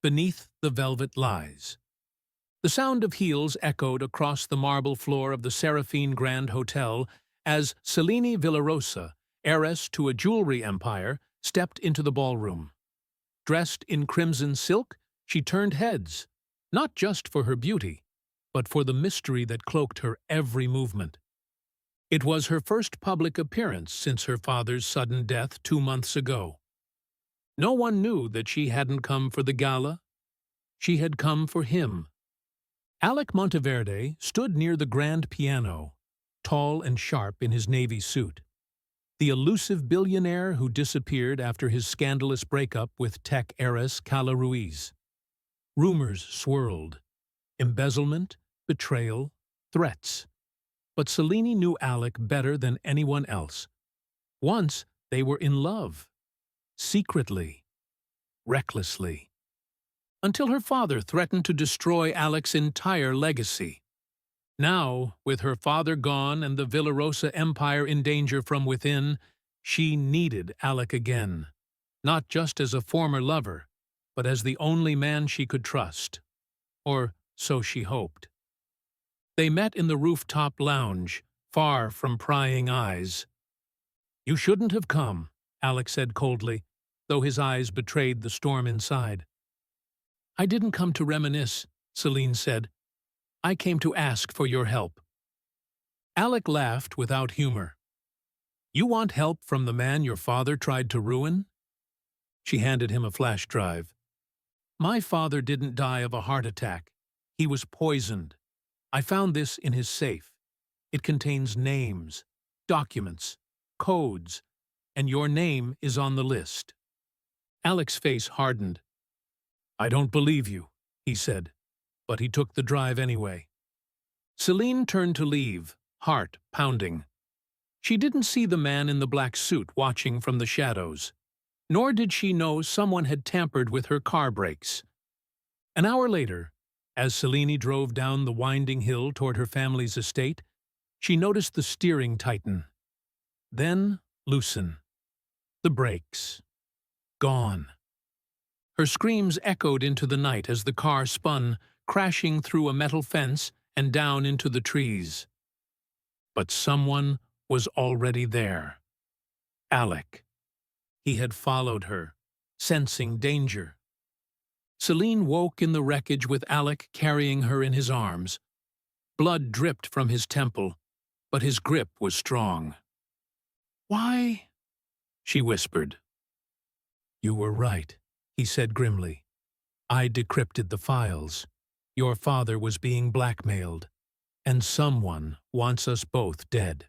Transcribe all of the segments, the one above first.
Beneath the Velvet Lies. The sound of heels echoed across the marble floor of the Seraphine Grand Hotel as Cellini Villarosa, heiress to a jewelry empire, stepped into the ballroom. Dressed in crimson silk, she turned heads, not just for her beauty, but for the mystery that cloaked her every movement. It was her first public appearance since her father's sudden death 2 months ago. No one knew that she hadn't come for the gala. She had come for him. Alec Monteverde stood near the grand piano, tall and sharp in his navy suit. The elusive billionaire who disappeared after his scandalous breakup with tech heiress Carla Ruiz. Rumors swirled. Embezzlement, betrayal, threats. But Cellini knew Alec better than anyone else. Once they were in love. Secretly. Recklessly. Until her father threatened to destroy Alec's entire legacy. Now, with her father gone and the Villarosa empire in danger from within, she needed Alec again, not just as a former lover, but as the only man she could trust. Or so she hoped. They met in the rooftop lounge, far from prying eyes. "You shouldn't have come," Alec said coldly, though his eyes betrayed the storm inside. "I didn't come to reminisce," Celine said. "I came to ask for your help." Alec laughed without humor. "You want help from the man your father tried to ruin?" She handed him a flash drive. "My father didn't die of a heart attack. He was poisoned. I found this in his safe. It contains names, documents, codes, and your name is on the list." Alec's face hardened. "I don't believe you," he said, but he took the drive anyway. Celine turned to leave, heart pounding. She didn't see the man in the black suit watching from the shadows, nor did she know someone had tampered with her car brakes. An hour later, as Cellini drove down the winding hill toward her family's estate, she noticed the steering tighten. Then loosen. The brakes. Gone. Her screams echoed into the night as the car spun, crashing through a metal fence and down into the trees. But someone was already there. Alec. He had followed her, sensing danger. Celine woke in the wreckage with Alec carrying her in his arms. Blood dripped from his temple, but his grip was strong. "Why?" she whispered. "You were right," he said grimly. "I decrypted the files. Your father was being blackmailed, and someone wants us both dead."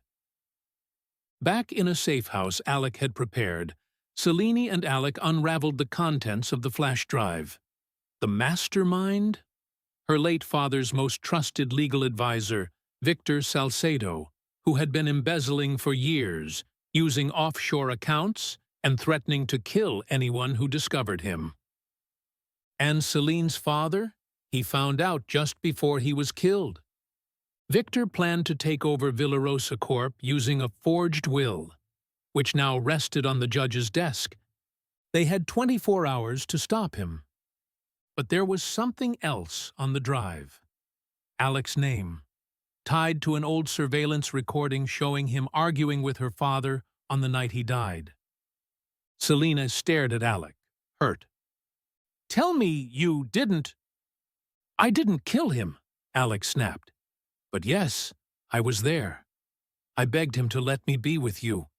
Back in a safe house Alec had prepared, Cellini and Alec unraveled the contents of the flash drive. The mastermind? Her late father's most trusted legal advisor, Victor Salcedo, who had been embezzling for years, using offshore accounts and threatening to kill anyone who discovered him. And Celine's father? He found out just before he was killed. Victor planned to take over Villarosa Corp using a forged will, which now rested on the judge's desk. They had 24 hours to stop him. But there was something else on the drive. Alec's name, tied to an old surveillance recording showing him arguing with her father on the night he died. Selina stared at Alec, hurt. "Tell me you didn't—" "I didn't kill him," Alec snapped. "But yes, I was there. I begged him to let me be with you.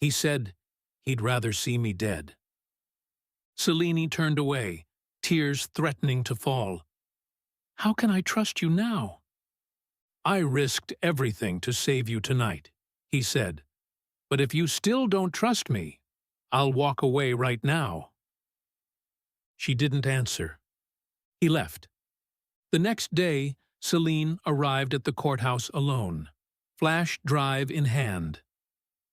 He said he'd rather see me dead." Cellini turned away, tears threatening to fall. "How can I trust you now?" "I risked everything to save you tonight," he said. "But if you still don't trust me, I'll walk away right now." She didn't answer. He left. The next day, Celine arrived at the courthouse alone, flash drive in hand.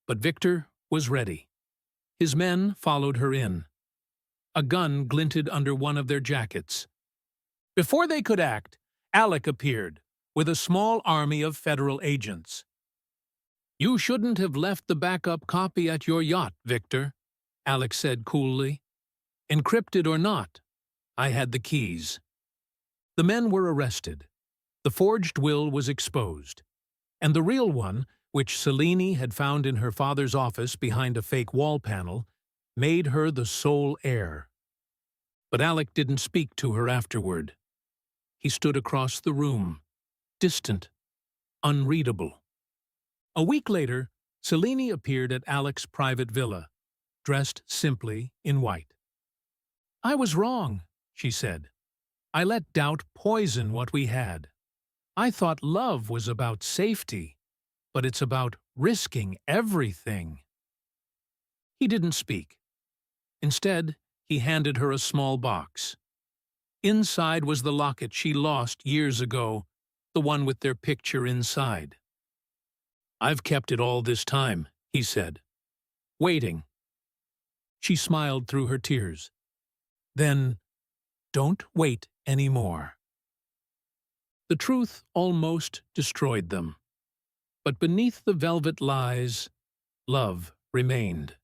But Victor was ready. His men followed her in. A gun glinted under one of their jackets. Before they could act, Alec appeared, with a small army of federal agents. "You shouldn't have left the backup copy at your yacht, Victor," Alec said coolly. "Encrypted or not, I had the keys. The men were arrested. The forged will was exposed. And the real one, which Selene had found in her father's office behind a fake wall panel, made her the sole heir. But Alec didn't speak to her afterward. He stood across the room, distant, unreadable. A week later, Selene appeared at Alec's private villa, dressed simply in white. "I was wrong," she said. "I let doubt poison what we had. I thought love was about safety, but it's about risking everything." He didn't speak. Instead, he handed her a small box. Inside was the locket she lost years ago, the one with their picture inside. "I've kept it all this time," he said. "Waiting." She smiled through her tears. "Then, don't wait anymore." The truth almost destroyed them. But beneath the velvet lies, love remained.